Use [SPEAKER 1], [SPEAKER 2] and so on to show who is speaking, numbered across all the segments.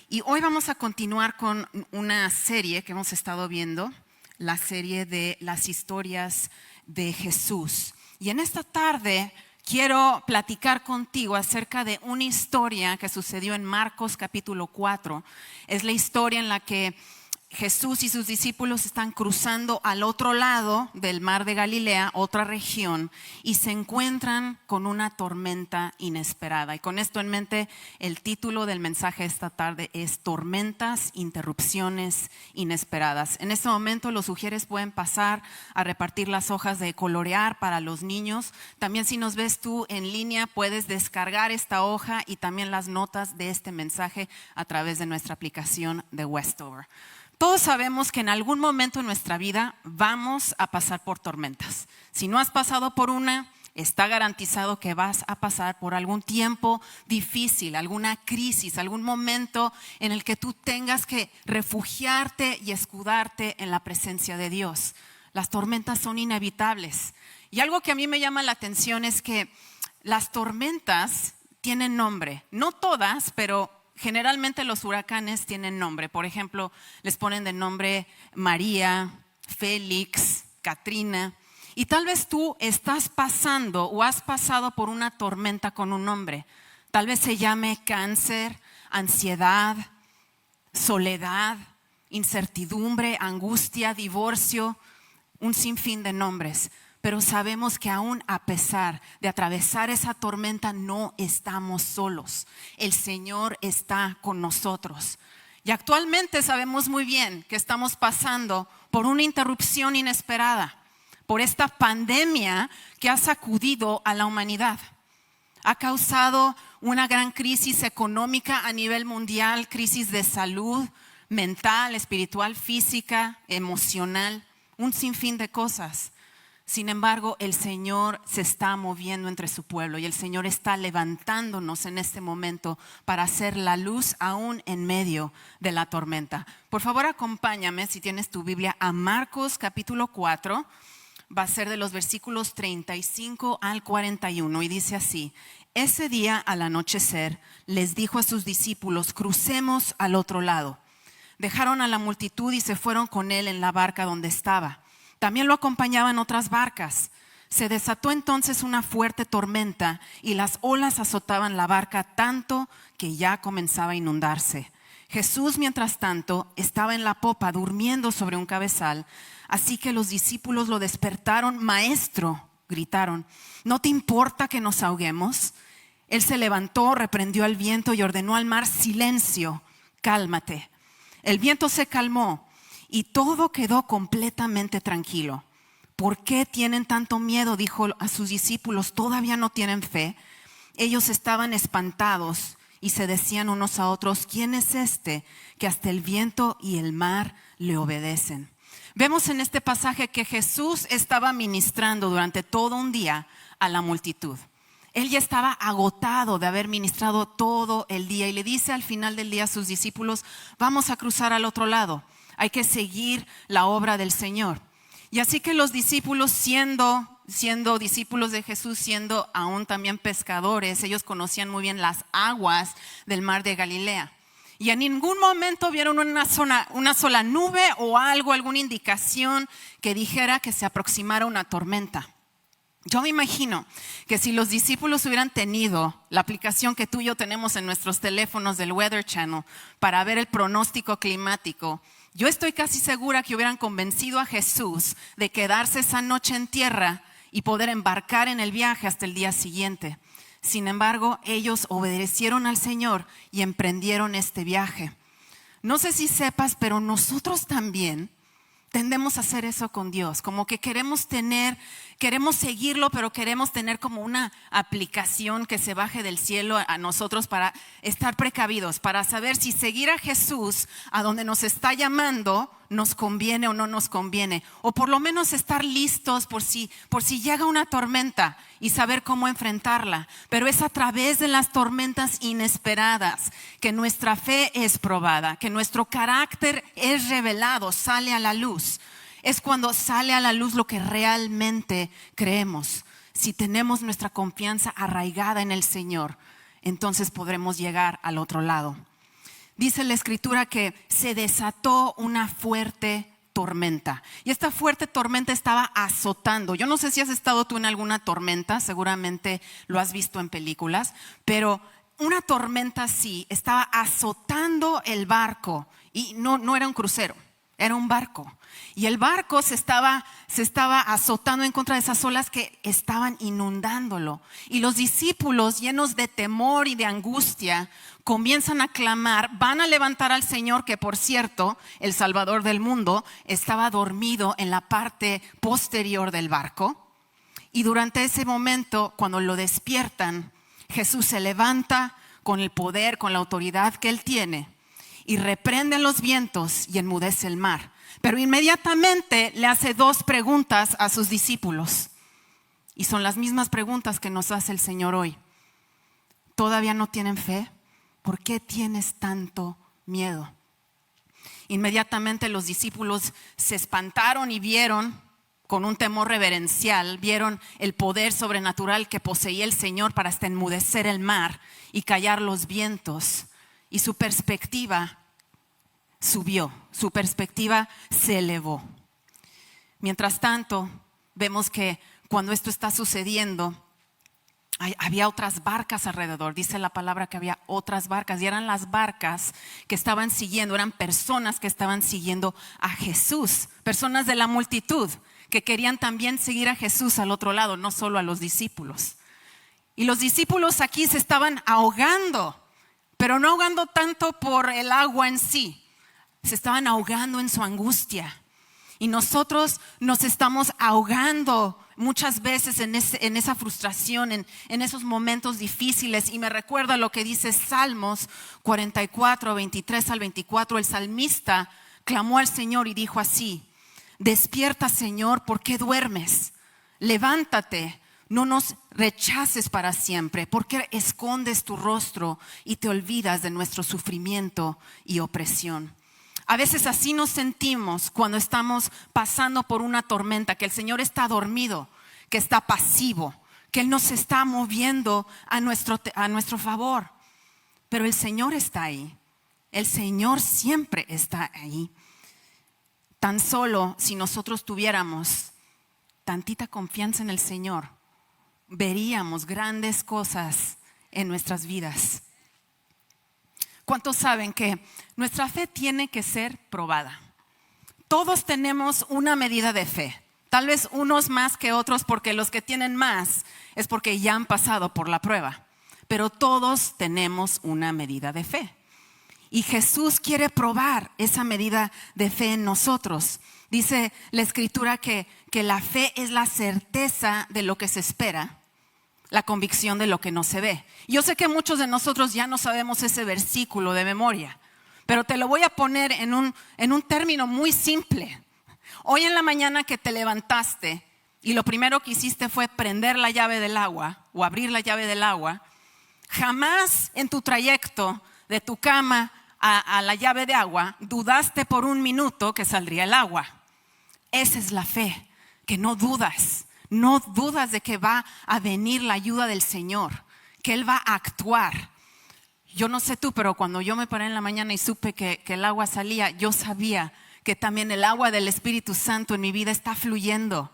[SPEAKER 1] Y hoy vamos a continuar con una serie que hemos estado viendo, la serie de las historias de Jesús. Y en esta tarde quiero platicar contigo acerca de una historia que sucedió en Marcos capítulo 4. Es la historia en la que Jesús y sus discípulos están cruzando al otro lado del mar de Galilea, otra región, y se encuentran con una tormenta inesperada. Y con esto en mente, el título del mensaje esta tarde es Tormentas, Interrupciones Inesperadas. En este momento los sugieres pueden pasar a repartir las hojas de colorear para los niños. También si nos ves tú en línea, puedes descargar esta hoja y también las notas de este mensaje a través de nuestra aplicación de Westover. Todos sabemos que en algún momento en nuestra vida vamos a pasar por tormentas. Si no has pasado por una, está garantizado que vas a pasar por algún tiempo difícil, alguna crisis, algún momento en el que tú tengas que refugiarte y escudarte en la presencia de Dios. Las tormentas son inevitables. Y algo que a mí me llama la atención es que las tormentas tienen nombre. No todas, pero generalmente los huracanes tienen nombre. Por ejemplo, les ponen de nombre María, Félix, Katrina. Y tal vez tú estás pasando o has pasado por una tormenta con un nombre. Tal vez se llame cáncer, ansiedad, soledad, incertidumbre, angustia, divorcio, un sinfín de nombres. Pero sabemos que aún a pesar de atravesar esa tormenta no estamos solos. El Señor está con nosotros. Y actualmente sabemos muy bien que estamos pasando por una interrupción inesperada, por esta pandemia que ha sacudido a la humanidad. Ha causado una gran crisis económica a nivel mundial, crisis de salud mental, espiritual, física, emocional, un sinfín de cosas. Sin embargo, el Señor se está moviendo entre su pueblo y el Señor está levantándonos en este momento para hacer la luz aún en medio de la tormenta. Por favor, acompáñame, si tienes tu Biblia, a Marcos capítulo 4. Va a ser de los versículos 35 al 41 y dice así: Ese día al anochecer les dijo a sus discípulos: crucemos al otro lado. Dejaron a la multitud y se fueron con él en la barca donde estaba. También lo acompañaban otras barcas. Se desató entonces una fuerte tormenta y las olas azotaban la barca tanto que ya comenzaba a inundarse. Jesús, mientras tanto, estaba en la popa durmiendo sobre un cabezal. Así que los discípulos lo despertaron. Maestro, gritaron, ¿no te importa que nos ahoguemos? Él se levantó, reprendió al viento y ordenó al mar: silencio, cálmate. El viento se calmó y todo quedó completamente tranquilo. ¿Por qué tienen tanto miedo?, dijo a sus discípulos. ¿Todavía no tienen fe? Ellos estaban espantados y se decían unos a otros: ¿quién es este que hasta el viento y el mar le obedecen? Vemos en este pasaje que Jesús estaba ministrando durante todo un día a la multitud. Él ya estaba agotado de haber ministrado todo el día y le dice al final del día a sus discípulos: vamos a cruzar al otro lado. Hay que seguir la obra del Señor. Y así que los discípulos, siendo discípulos de Jesús, siendo aún también pescadores, ellos conocían muy bien las aguas del mar de Galilea. Y en ningún momento vieron una sola nube o alguna indicación que dijera que se aproximara una tormenta. Yo me imagino que si los discípulos hubieran tenido la aplicación que tú y yo tenemos en nuestros teléfonos del Weather Channel para ver el pronóstico climático, yo estoy casi segura que hubieran convencido a Jesús de quedarse esa noche en tierra y poder embarcar en el viaje hasta el día siguiente. Sin embargo, ellos obedecieron al Señor y emprendieron este viaje. No sé si sepas, pero nosotros también tendemos a hacer eso con Dios, como que queremos seguirlo, pero queremos tener como una aplicación que se baje del cielo a nosotros para estar precavidos, para saber si seguir a Jesús a donde nos está llamando nos conviene o no nos conviene, o por lo menos estar listos por si llega una tormenta y saber cómo enfrentarla. Pero es a través de las tormentas inesperadas que nuestra fe es probada, que nuestro carácter es revelado, sale a la luz. Es cuando sale a la luz lo que realmente creemos. Si tenemos nuestra confianza arraigada en el Señor, entonces podremos llegar al otro lado. dice la escritura que se desató una fuerte tormenta. Y esta fuerte tormenta estaba azotando. Yo no sé si has estado tú en alguna tormenta, seguramente lo has visto en películas, pero una tormenta así estaba azotando el barco y no era un crucero, era un barco. Y el barco se estaba azotando en contra de esas olas que estaban inundándolo. Y los discípulos, llenos de temor y de angustia, comienzan a clamar, van a levantar al Señor, que por cierto, el Salvador del mundo, estaba dormido en la parte posterior del barco. Y durante ese momento, cuando lo despiertan, Jesús se levanta con el poder, con la autoridad que Él tiene, y reprende los vientos y enmudece el mar. Pero inmediatamente le hace 2 preguntas a sus discípulos. Y son las mismas preguntas que nos hace el Señor hoy. ¿Todavía no tienen fe? ¿Por qué tienes tanto miedo? Inmediatamente los discípulos se espantaron y vieron, con un temor reverencial, vieron el poder sobrenatural que poseía el Señor para hasta enmudecer el mar y callar los vientos. Y su perspectiva subió, su perspectiva se elevó. Mientras tanto, vemos que cuando esto está sucediendo, había otras barcas alrededor. Dice la palabra que había otras barcas, y eran las barcas que estaban siguiendo, eran personas que estaban siguiendo a Jesús, personas de la multitud que querían también seguir a Jesús al otro lado, no solo a los discípulos. Y los discípulos aquí se estaban ahogando, pero no ahogando tanto por el agua en sí, se estaban ahogando en su angustia. Y nosotros nos estamos ahogando muchas veces en esa frustración, en esos momentos difíciles. Y me recuerda lo que dice Salmos 44, 23 al 24. El salmista clamó al Señor y dijo así: despierta, Señor, ¿por qué duermes? Levántate, no nos rechaces para siempre. ¿Por qué escondes tu rostro y te olvidas de nuestro sufrimiento y opresión? A veces así nos sentimos cuando estamos pasando por una tormenta, que el Señor está dormido, que está pasivo, que Él no se está moviendo a nuestro favor. Pero el Señor está ahí, el Señor siempre está ahí. Tan solo si nosotros tuviéramos tantita confianza en el Señor, veríamos grandes cosas en nuestras vidas. ¿Cuántos saben que nuestra fe tiene que ser probada? Todos tenemos una medida de fe, tal vez unos más que otros, porque los que tienen más es porque ya han pasado por la prueba, pero todos tenemos una medida de fe. Y Jesús quiere probar esa medida de fe en nosotros. Dice la Escritura que la fe es la certeza de lo que se espera, la convicción de lo que no se ve. Yo sé que muchos de nosotros ya no sabemos ese versículo de memoria, pero te lo voy a poner en un término muy simple. Hoy en la mañana que te levantaste y lo primero que hiciste fue prender la llave del agua o abrir la llave del agua, jamás en tu trayecto de tu cama a la llave de agua dudaste por un minuto que saldría el agua. Esa es la fe, que no dudas. No dudas de que va a venir la ayuda del Señor, que Él va a actuar. Yo no sé tú, pero cuando yo me paré en la mañana y supe que el agua salía, yo sabía que también el agua del Espíritu Santo en mi vida está fluyendo,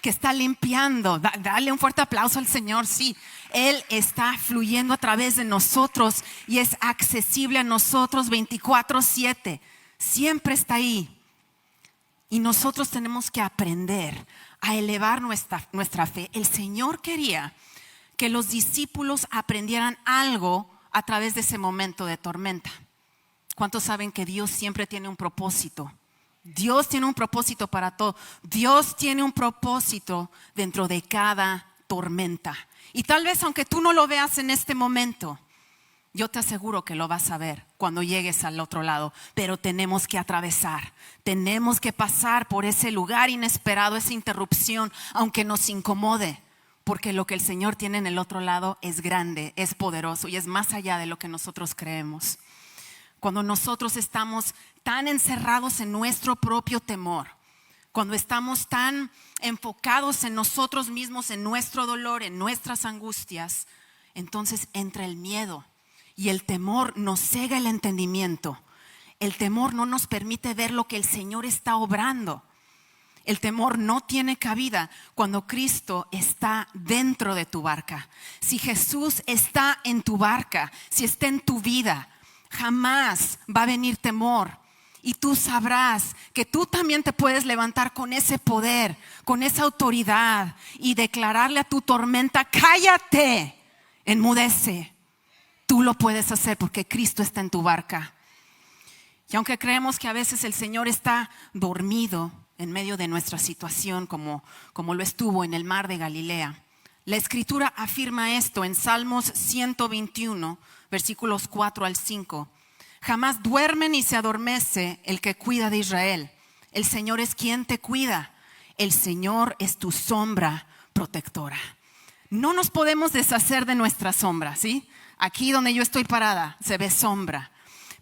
[SPEAKER 1] que está limpiando. Dale un fuerte aplauso al Señor. Sí, Él está fluyendo a través de nosotros y es accesible a nosotros 24/7. Siempre está ahí. Y nosotros tenemos que aprender a elevar nuestra fe. El Señor quería que los discípulos aprendieran algo a través de ese momento de tormenta. ¿Cuántos saben que Dios siempre tiene un propósito? Dios tiene un propósito para todo. Dios tiene un propósito dentro de cada tormenta. Y tal vez aunque tú no lo veas en este momento, yo te aseguro que lo vas a ver cuando llegues al otro lado. Pero tenemos que atravesar, tenemos que pasar por ese lugar inesperado, esa interrupción, aunque nos incomode, porque lo que el Señor tiene en el otro lado es grande, es poderoso y es más allá de lo que nosotros creemos. Cuando nosotros estamos tan encerrados en nuestro propio temor, cuando estamos tan enfocados en nosotros mismos, en nuestro dolor, en nuestras angustias, entonces entra el miedo. y el temor nos cega el entendimiento. El temor no nos permite ver lo que el Señor está obrando. El temor no tiene cabida cuando Cristo está dentro de tu barca. Si Jesús está en tu barca, si está en tu vida, jamás va a venir temor. Y tú sabrás que tú también te puedes levantar con ese poder, con esa autoridad y declararle a tu tormenta: cállate, enmudece. Tú lo puedes hacer porque Cristo está en tu barca. Y aunque creemos que a veces el Señor está dormido en medio de nuestra situación, como lo estuvo en el mar de Galilea, la Escritura afirma esto en Salmos 121, versículos 4 al 5. Jamás duerme ni se adormece el que cuida de Israel. El Señor es quien te cuida. El Señor es tu sombra protectora. No nos podemos deshacer de nuestra sombra, ¿sí? Aquí donde yo estoy parada se ve sombra.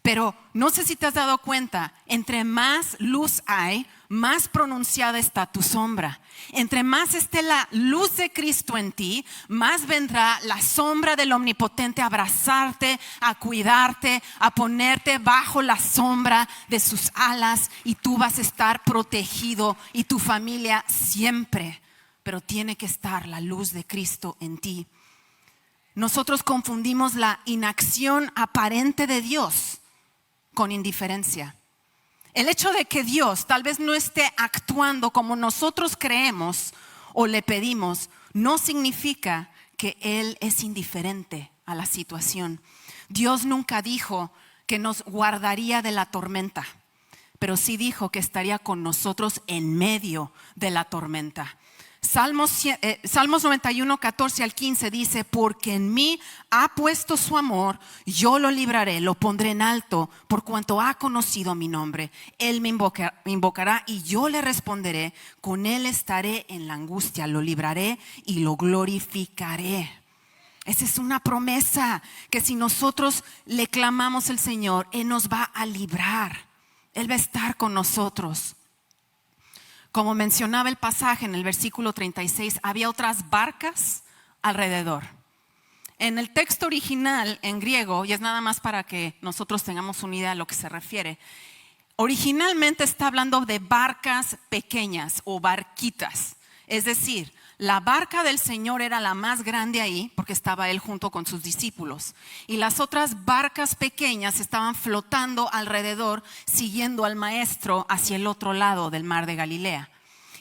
[SPEAKER 1] Pero no sé si te has dado cuenta, entre más luz hay, más pronunciada está tu sombra. Entre más esté la luz de Cristo en ti, más vendrá la sombra del Omnipotente a abrazarte, a cuidarte, a ponerte bajo la sombra de sus alas, y tú vas a estar protegido y tu familia siempre. Pero tiene que estar la luz de Cristo en ti. Nosotros confundimos la inacción aparente de Dios con indiferencia. El hecho de que Dios tal vez no esté actuando como nosotros creemos o le pedimos, no significa que Él es indiferente a la situación. Dios nunca dijo que nos guardaría de la tormenta, pero sí dijo que estaría con nosotros en medio de la tormenta. Salmos 91, 14 al 15 dice: porque en mí ha puesto su amor, yo lo libraré, lo pondré en alto, por cuanto ha conocido mi nombre. Él me invocará y yo le responderé, con él estaré en la angustia, lo libraré y lo glorificaré. Esa es una promesa que si nosotros le clamamos al Señor, Él nos va a librar, Él va a estar con nosotros. Como mencionaba el pasaje en el versículo 36, había otras barcas alrededor. En el texto original en griego, y es nada más para que nosotros tengamos una idea a lo que se refiere, originalmente está hablando de barcas pequeñas o barquitas. Es decir, la barca del Señor era la más grande ahí porque estaba Él junto con sus discípulos. Y las otras barcas pequeñas estaban flotando alrededor, siguiendo al Maestro hacia el otro lado del mar de Galilea.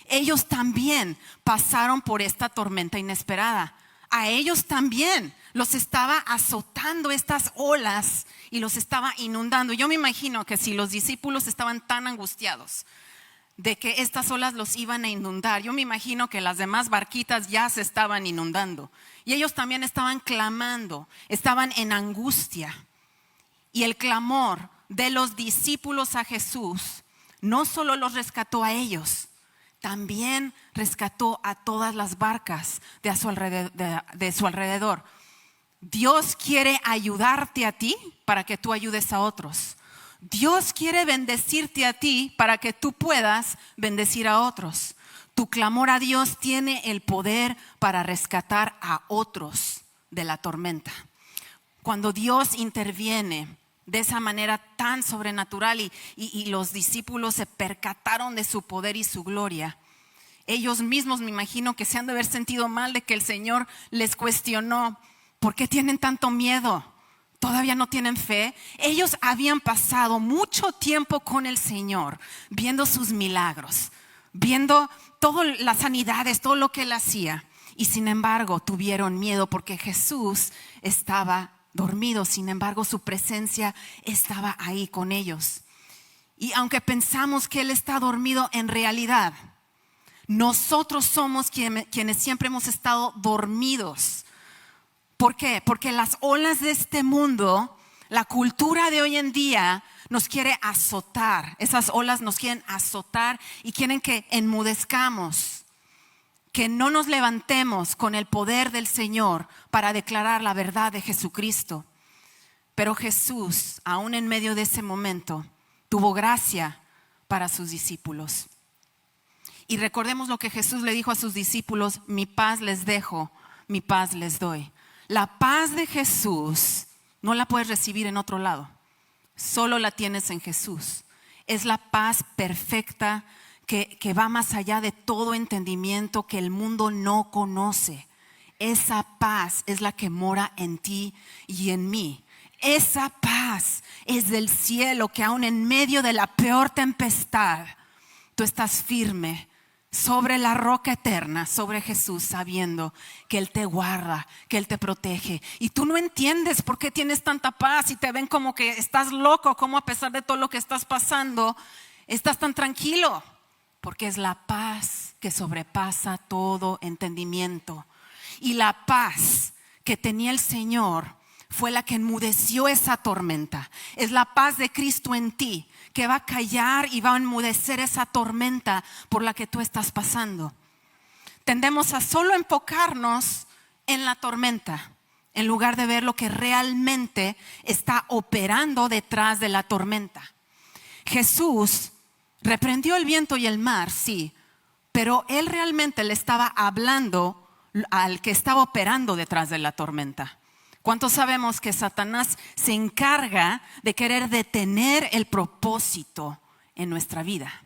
[SPEAKER 1] Ellos también pasaron por esta tormenta inesperada. A ellos también los estaba azotando estas olas y los estaba inundando. Yo me imagino que si los discípulos estaban tan angustiados de que estas olas los iban a inundar, yo me imagino que las demás barquitas ya se estaban inundando. Y ellos también estaban clamando, estaban en angustia. Y el clamor de los discípulos a Jesús no solo los rescató a ellos, también rescató a todas las barcas de su alrededor. Dios quiere ayudarte a ti para que tú ayudes a otros. Dios quiere bendecirte a ti para que tú puedas bendecir a otros. Tu clamor a Dios tiene el poder para rescatar a otros de la tormenta. Cuando Dios interviene de esa manera tan sobrenatural y los discípulos se percataron de su poder y su gloria, ellos mismos me imagino que se han de haber sentido mal de que el Señor les cuestionó: ¿por qué tienen tanto miedo? ¿Todavía no tienen fe? Ellos habían pasado mucho tiempo con el Señor, viendo sus milagros, viendo todas las sanidades, todo lo que Él hacía. Y sin embargo tuvieron miedo porque Jesús estaba dormido. Sin embargo, su presencia estaba ahí con ellos. Y aunque pensamos que Él está dormido, en realidad nosotros somos quienes siempre hemos estado dormidos. ¿Por qué? Porque las olas de este mundo, la cultura de hoy en día, nos quiere azotar. Esas olas nos quieren azotar y quieren que enmudezcamos, que no nos levantemos con el poder del Señor para declarar la verdad de Jesucristo. Pero Jesús, aún en medio de ese momento, tuvo gracia para sus discípulos. Y recordemos lo que Jesús le dijo a sus discípulos: mi paz les dejo, mi paz les doy. La paz de Jesús No la puedes recibir en otro lado. Solo la tienes en Jesús. Es la paz perfecta que va más allá de todo entendimiento que el mundo no conoce. Esa paz es la que mora en ti y en mí. Esa paz es del cielo, que aún en medio de la peor tempestad, tú estás firme sobre la roca eterna, sobre Jesús, sabiendo que Él te guarda, que Él te protege. Y tú no entiendes por qué tienes tanta paz y te ven como que estás loco, como a pesar de todo lo que estás pasando, estás tan tranquilo. Porque es la paz que sobrepasa todo entendimiento. Y la paz que tenía el Señor fue la que enmudeció esa tormenta. Es la paz de Cristo en ti que va a callar y va a enmudecer esa tormenta por la que tú estás pasando. Tendemos a solo enfocarnos en la tormenta, en lugar de ver lo que realmente está operando detrás de la tormenta. Jesús reprendió el viento y el mar, sí, pero Él realmente le estaba hablando al que estaba operando detrás de la tormenta. ¿Cuántos sabemos que Satanás se encarga de querer detener el propósito en nuestra vida?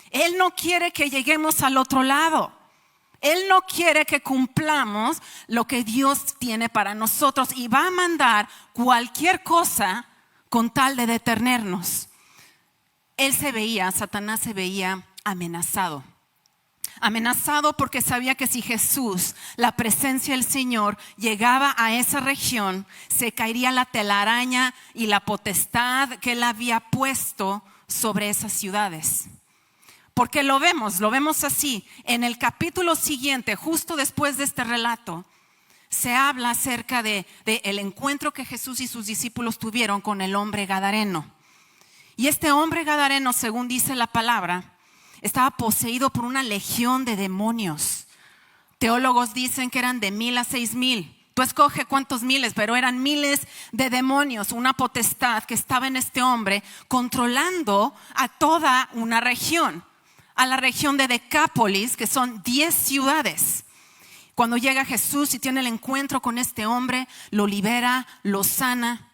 [SPEAKER 1] Él no quiere que lleguemos al otro lado. Él no quiere que cumplamos lo que Dios tiene para nosotros y va a mandar cualquier cosa con tal de detenernos. Satanás se veía amenazado. Amenazado porque sabía que si Jesús, la presencia del Señor, llegaba a esa región, se caería la telaraña y la potestad que Él había puesto sobre esas ciudades. Porque lo vemos así. En el capítulo siguiente, justo después de este relato, se habla acerca de el encuentro que Jesús y sus discípulos tuvieron con el hombre gadareno. Y este hombre gadareno, según dice la palabra, estaba poseído por una legión de demonios. Teólogos dicen que eran de 1,000 a 6,000. Tú escoge cuántos miles, pero eran miles de demonios, una potestad que estaba en este hombre controlando a toda una región, a la región de Decápolis, que son 10 ciudades. Cuando llega Jesús y tiene el encuentro con este hombre, lo libera, lo sana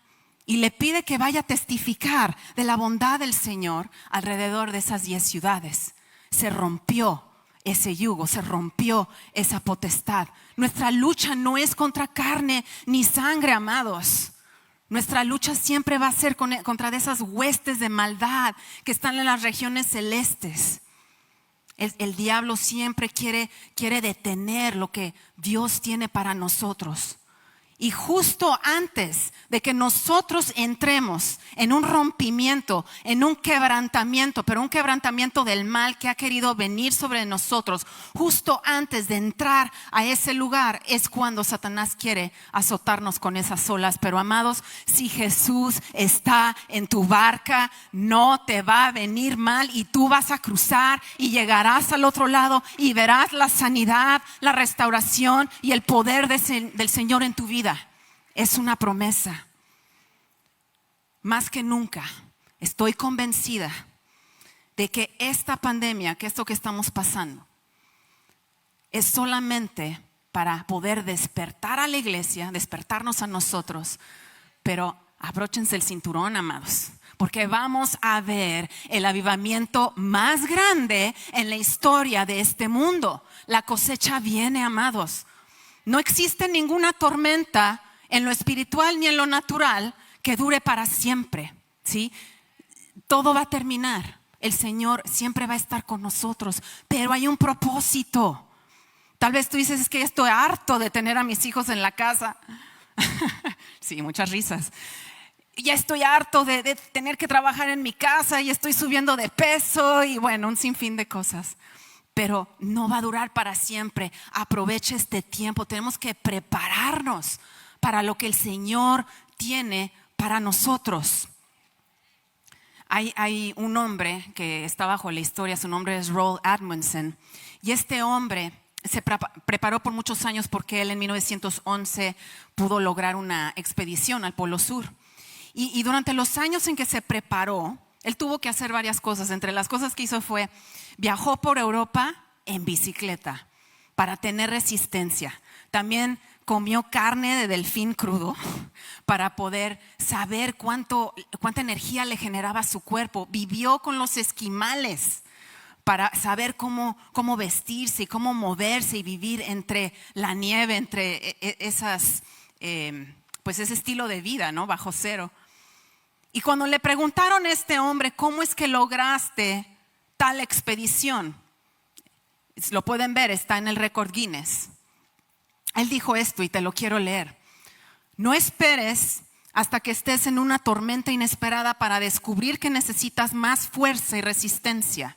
[SPEAKER 1] y le pide que vaya a testificar de la bondad del Señor alrededor de esas 10 ciudades. Se rompió ese yugo, se rompió esa potestad. Nuestra lucha no es contra carne ni sangre, amados. Nuestra lucha siempre va a ser contra de esas huestes de maldad que están en las regiones celestes. El diablo siempre quiere detener lo que Dios tiene para nosotros. Y justo antes de que nosotros entremos en un rompimiento, en un quebrantamiento, pero un quebrantamiento del mal que ha querido venir sobre nosotros, justo antes de entrar a ese lugar es cuando Satanás quiere azotarnos con esas olas. Pero amados, si Jesús está en tu barca, no te va a venir mal y tú vas a cruzar y llegarás al otro lado y verás la sanidad, la restauración y el poder del Señor en tu vida. Es una promesa. Más que nunca estoy convencida de que esta pandemia, que esto que estamos pasando, es solamente para poder despertar a la iglesia, despertarnos a nosotros. Pero abróchense el cinturón, amados, porque vamos a ver el avivamiento más grande en la historia de este mundo. La cosecha viene, amados. No existe ninguna tormenta en lo espiritual ni en lo natural que dure para siempre, ¿sí? Todo va a terminar. El Señor siempre va a estar con nosotros, pero hay un propósito. Tal vez tú dices, es que ya estoy harto de tener a mis hijos en la casa. Sí, muchas risas. Ya estoy harto de tener que trabajar en mi casa y estoy subiendo de peso y bueno, un sinfín de cosas. Pero no va a durar para siempre. Aprovecha este tiempo. Tenemos que prepararnos para lo que el Señor tiene para nosotros. Hay un hombre que está bajo la historia, su nombre es Roald Amundsen, y este hombre se preparó por muchos años porque él en 1911 pudo lograr una expedición al Polo Sur. Y durante los años en que se preparó, él tuvo que hacer varias cosas. Entre las cosas que hizo fue, viajó por Europa en bicicleta para tener resistencia. También comió carne de delfín crudo para poder saber cuánta energía le generaba a su cuerpo. Vivió con los esquimales para saber cómo vestirse y cómo moverse y vivir entre la nieve, entre pues ese estilo de vida, ¿no? Bajo cero. Y cuando le preguntaron a este hombre, ¿cómo es que lograste tal expedición? Lo pueden ver, está en el récord Guinness. Él dijo esto y te lo quiero leer. No esperes hasta que estés en una tormenta inesperada para descubrir que necesitas más fuerza y resistencia.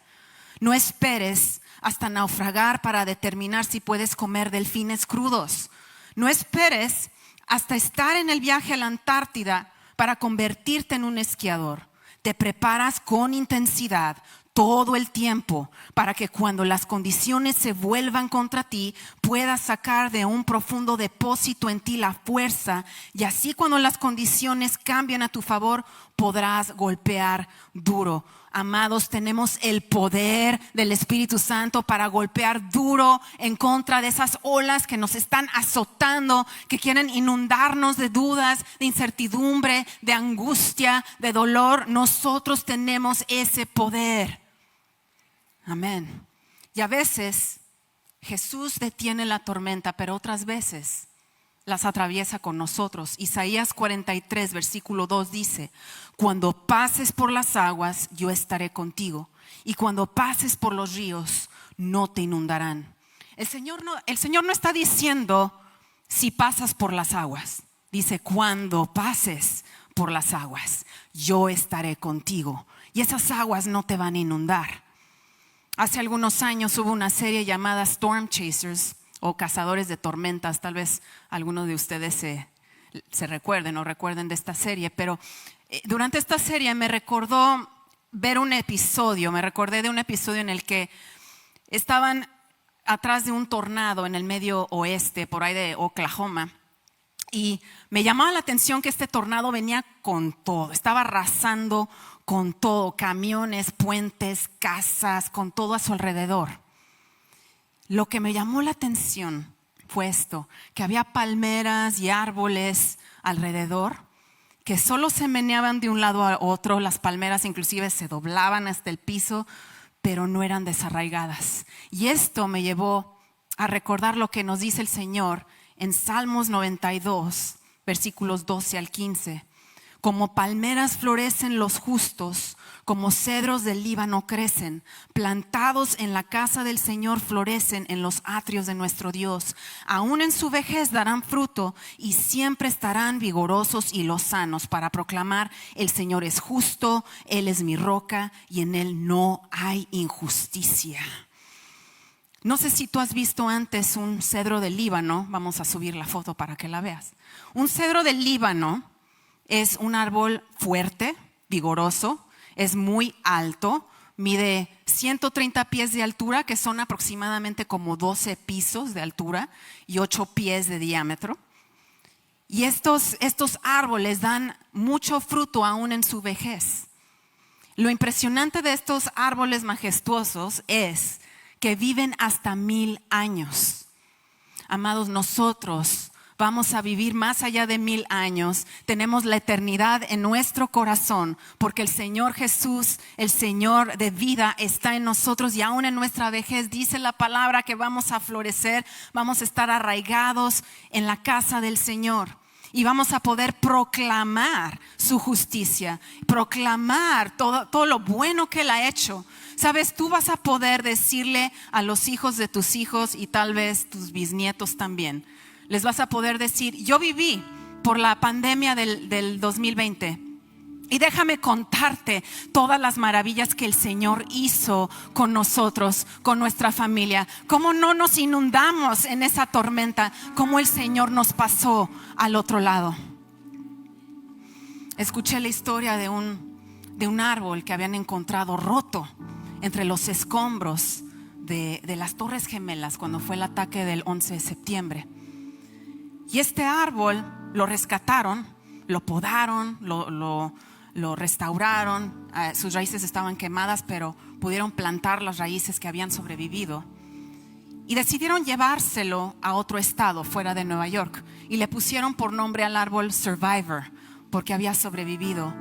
[SPEAKER 1] No esperes hasta naufragar para determinar si puedes comer delfines crudos. No esperes hasta estar en el viaje a la Antártida para convertirte en un esquiador. Te preparas con intensidad todo el tiempo para que cuando las condiciones se vuelvan contra ti, puedas sacar de un profundo depósito en ti la fuerza, y así cuando las condiciones cambien a tu favor, podrás golpear duro. Amados, tenemos el poder del Espíritu Santo para golpear duro en contra de esas olas que nos están azotando, que quieren inundarnos de dudas, de incertidumbre, de angustia, de dolor. Nosotros tenemos ese poder. Amén. Y a veces Jesús detiene la tormenta, pero otras veces las atraviesa con nosotros. Isaías 43, versículo 2 dice: cuando pases por las aguas, yo estaré contigo, y cuando pases por los ríos, no te inundarán. El Señor no está diciendo si pasas por las aguas. Dice: cuando pases por las aguas, yo estaré contigo, y esas aguas no te van a inundar. Hace algunos años hubo una serie llamada Storm Chasers, o Cazadores de Tormentas. Tal vez algunos de ustedes se recuerden o recuerden de esta serie, pero durante esta serie me recordé de un episodio en el que estaban atrás de un tornado en el medio oeste, por ahí de Oklahoma, y me llamaba la atención que este tornado venía con todo, estaba arrasando con todo, camiones, puentes, casas, con todo a su alrededor. Lo que me llamó la atención fue esto, que había palmeras y árboles alrededor que solo se meneaban de un lado a otro. Las palmeras inclusive se doblaban hasta el piso, pero no eran desarraigadas. Y esto me llevó a recordar lo que nos dice el Señor en Salmos 92, versículos 12 al 15. Como palmeras florecen los justos, como cedros del Líbano crecen, plantados en la casa del Señor florecen en los atrios de nuestro Dios. Aún en su vejez darán fruto y siempre estarán vigorosos y lozanos para proclamar: el Señor es justo, Él es mi roca y en Él no hay injusticia. No sé si tú has visto antes un cedro del Líbano. Vamos a subir la foto para que la veas. Un cedro del Líbano es un árbol fuerte, vigoroso, es muy alto, mide 130 pies de altura, que son aproximadamente como 12 pisos de altura y 8 pies de diámetro. Y estos árboles dan mucho fruto aún en su vejez. Lo impresionante de estos árboles majestuosos es que viven hasta 1000 años. Amados, nosotros vamos a vivir más allá de 1000 años. Tenemos la eternidad en nuestro corazón, porque el Señor Jesús, el Señor de vida, está en nosotros, y aún en nuestra vejez dice la palabra que vamos a florecer, vamos a estar arraigados en la casa del Señor. Y vamos a poder proclamar su justicia, proclamar todo lo bueno que Él ha hecho. Sabes, tú vas a poder decirle a los hijos de tus hijos, y tal vez tus bisnietos también, les vas a poder decir: yo viví por la pandemia del 2020 y déjame contarte todas las maravillas que el Señor hizo con nosotros, con nuestra familia. Cómo no nos inundamos en esa tormenta, cómo el Señor nos pasó al otro lado. Escuché la historia de un árbol que habían encontrado roto entre los escombros de las Torres Gemelas cuando fue el ataque del 11 de septiembre. Y este árbol lo rescataron, lo podaron, lo restauraron. Sus raíces estaban quemadas, pero pudieron plantar las raíces que habían sobrevivido. y decidieron llevárselo a otro estado fuera de Nueva York y le pusieron por nombre al árbol Survivor, porque había sobrevivido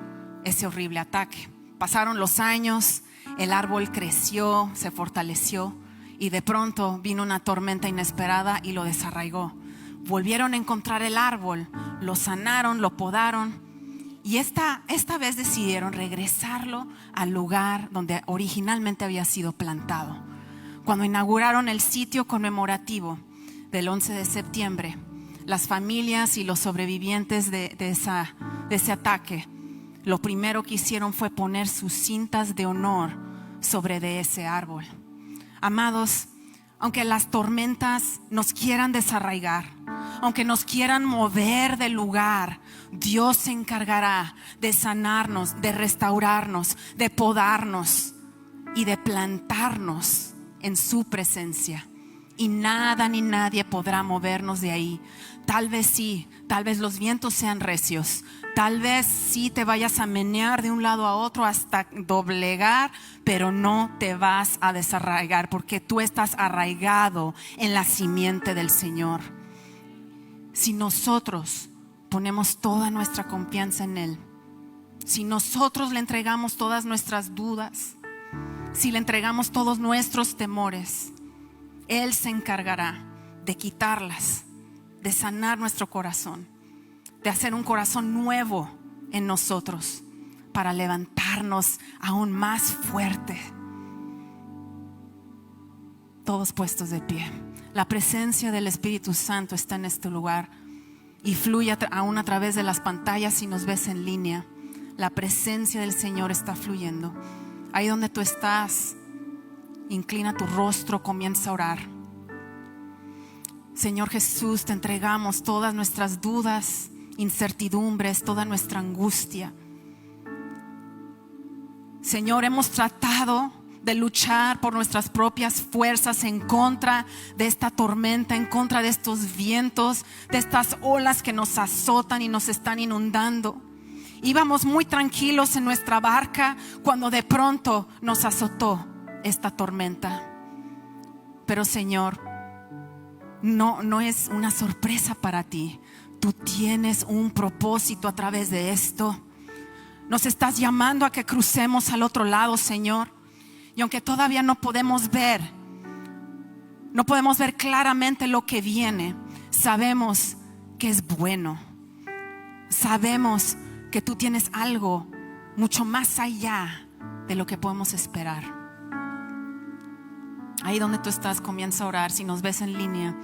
[SPEAKER 1] ese horrible ataque. Pasaron los años, el árbol creció, se fortaleció y de pronto vino una tormenta inesperada y lo desarraigó. Volvieron a encontrar el árbol, lo sanaron, lo podaron y esta vez decidieron regresarlo al lugar donde originalmente había sido plantado. Cuando inauguraron el sitio conmemorativo del 11 de septiembre, las familias y los sobrevivientes de ese ataque, lo primero que hicieron fue poner sus cintas de honor sobre de ese árbol. Amados, aunque las tormentas nos quieran desarraigar, aunque nos quieran mover del lugar, Dios se encargará de sanarnos, de restaurarnos, de podarnos y de plantarnos en su presencia, y nada ni nadie podrá movernos de ahí. Tal vez sí, tal vez los vientos sean recios, tal vez sí te vayas a menear de un lado a otro hasta doblegar, pero no te vas a desarraigar, porque tú estás arraigado en la simiente del Señor. Si nosotros ponemos toda nuestra confianza en Él, si nosotros le entregamos todas nuestras dudas, si le entregamos todos nuestros temores, Él se encargará de quitarlas, de sanar nuestro corazón, de hacer un corazón nuevo en nosotros para levantarnos aún más fuerte. Todos puestos de pie. La presencia del Espíritu Santo está en este lugar y fluye aún a través de las pantallas. Si nos ves en línea, la presencia del Señor está fluyendo. Ahí donde tú estás, inclina tu rostro, comienza a orar. Señor Jesús, te entregamos todas nuestras dudas, incertidumbres, toda nuestra angustia. Señor, hemos tratado de luchar por nuestras propias fuerzas en contra de esta tormenta, en contra de estos vientos, de estas olas que nos azotan y nos están inundando. Íbamos muy tranquilos en nuestra barca cuando de pronto nos azotó esta tormenta. Pero Señor, no es una sorpresa para ti. Tú tienes un propósito a través de esto. Nos estás llamando a que crucemos al otro lado, Señor. Y aunque todavía no podemos ver claramente lo que viene, sabemos que es bueno. Sabemos que tú tienes algo mucho más allá de lo que podemos esperar. Ahí donde tú estás, comienza a orar. Si nos ves en línea,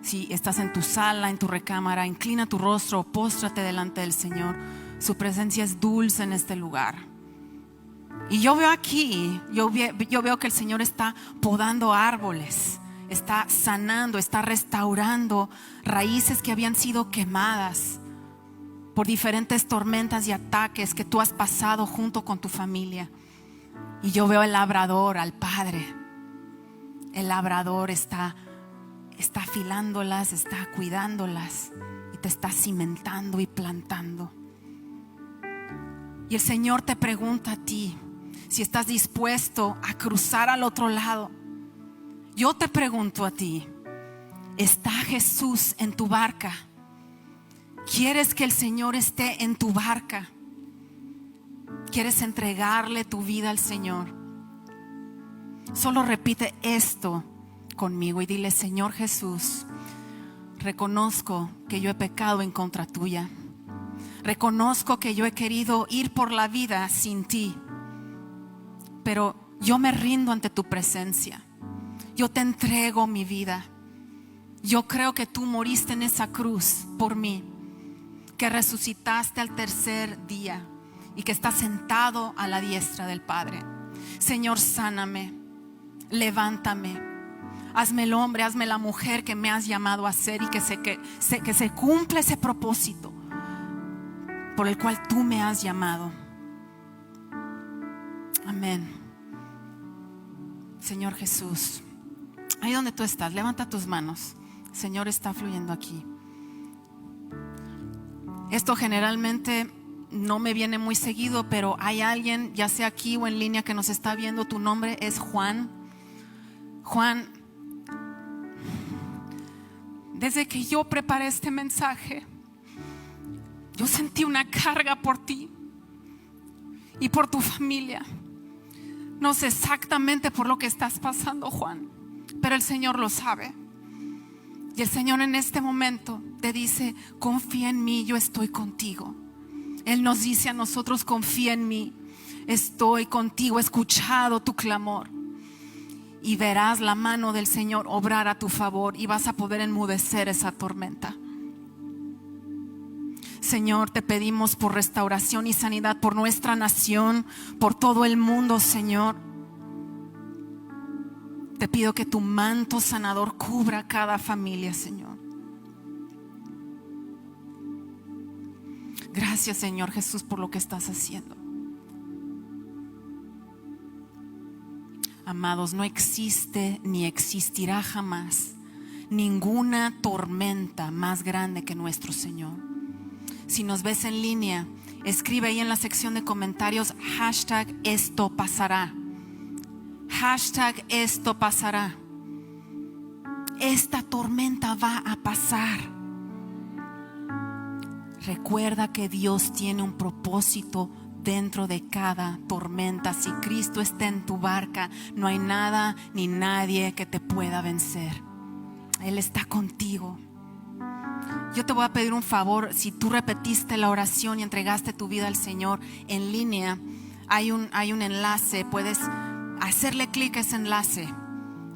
[SPEAKER 1] si estás en tu sala, en tu recámara, inclina tu rostro, póstrate delante del Señor. Su presencia es dulce en este lugar. Y yo veo aquí, yo veo que el Señor está podando árboles, está sanando, está restaurando raíces que habían sido quemadas por diferentes tormentas y ataques que tú has pasado junto con tu familia. Y yo veo el labrador, al Padre. El labrador está afilándolas, está cuidándolas y te está cimentando y plantando. Y el Señor te pregunta a ti si estás dispuesto a cruzar al otro lado. Yo te pregunto a ti, ¿está Jesús en tu barca? ¿Quieres que el Señor esté en tu barca? ¿Quieres entregarle tu vida al Señor? Solo repite esto conmigo y dile: Señor Jesús, reconozco que yo he pecado en contra tuya. Reconozco que yo he querido ir por la vida sin ti, pero yo me rindo ante tu presencia. Yo te entrego mi vida. Yo creo que tú moriste en esa cruz por mí, que resucitaste al tercer día y que estás sentado a la diestra del Padre. Señor, sáname, levántame, hazme el hombre, hazme la mujer que me has llamado a ser, y que se cumpla ese propósito por el cual tú me has llamado. Amén. Señor Jesús, ahí donde tú estás, levanta tus manos. El Señor está fluyendo aquí. Esto generalmente no me viene muy seguido, pero hay alguien, ya sea aquí o en línea, que nos está viendo. Tu nombre es Juan. Juan, desde que yo preparé este mensaje, yo sentí una carga por ti y por tu familia. No sé exactamente por lo que estás pasando, Juan, pero el Señor lo sabe. Y el Señor en este momento te dice: confía en mí, yo estoy contigo. Él nos dice a nosotros: confía en mí, estoy contigo, he escuchado tu clamor. Y verás la mano del Señor obrar a tu favor y vas a poder enmudecer esa tormenta. Señor, te pedimos por restauración y sanidad por nuestra nación, por todo el mundo, Señor. Te pido que tu manto sanador cubra cada familia, Señor. Gracias, Señor Jesús, por lo que estás haciendo. Amados, no existe ni existirá jamás ninguna tormenta más grande que nuestro Señor. Si nos ves en línea, escribe ahí en la sección de comentarios #esto pasará. #esto pasará. Esta tormenta va a pasar. Recuerda que Dios tiene un propósito dentro de cada tormenta. Si Cristo está en tu barca, no hay nada ni nadie que te pueda vencer. Él está contigo. Yo te voy a pedir un favor. Si tú repetiste la oración y entregaste tu vida al Señor en línea, hay un enlace. Puedes hacerle clic a ese enlace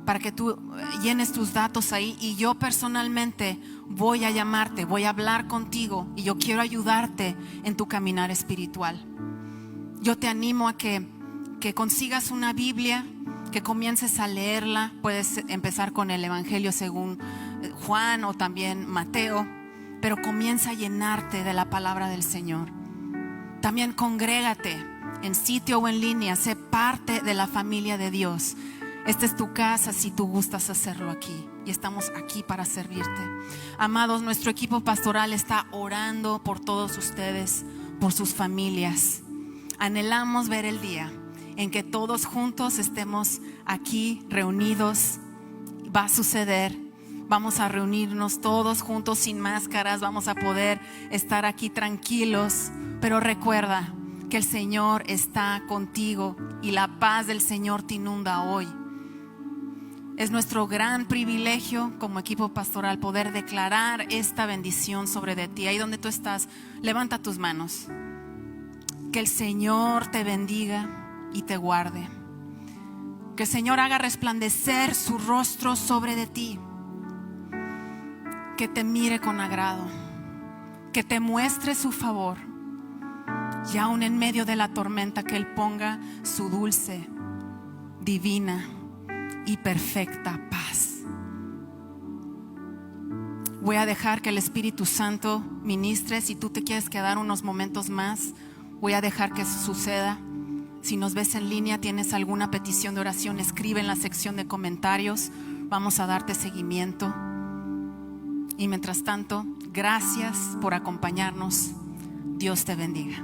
[SPEAKER 1] para que tú llenes tus datos ahí, y yo personalmente voy a llamarte, voy a hablar contigo, y yo quiero ayudarte en tu caminar espiritual. Yo te animo a que consigas una Biblia, que comiences a leerla. Puedes empezar con el Evangelio según Juan o también Mateo, pero comienza a llenarte de la palabra del Señor. También congrégate en sitio o en línea, sé parte de la familia de Dios. Esta es tu casa si tú gustas hacerlo aquí, y estamos aquí para servirte. Amados, nuestro equipo pastoral está orando por todos ustedes, por sus familias. Anhelamos ver el día en que todos juntos estemos aquí reunidos. Va a suceder. Vamos a reunirnos todos juntos sin máscaras. Vamos a poder estar aquí tranquilos. Pero recuerda que el Señor está contigo y la paz del Señor te inunda hoy. Es nuestro gran privilegio como equipo pastoral poder declarar esta bendición sobre de ti. Ahí donde tú estás, levanta tus manos. Que el Señor te bendiga y te guarde. Que el Señor haga resplandecer su rostro sobre de ti. Que te mire con agrado. Que te muestre su favor. Y aún en medio de la tormenta, que Él ponga su dulce, divina y perfecta paz. Voy a dejar que el Espíritu Santo ministre. Si tú te quieres quedar unos momentos más, voy a dejar que eso suceda. Si nos ves en línea, tienes alguna petición de oración, escribe en la sección de comentarios. Vamos a darte seguimiento. Y mientras tanto, gracias por acompañarnos. Dios te bendiga.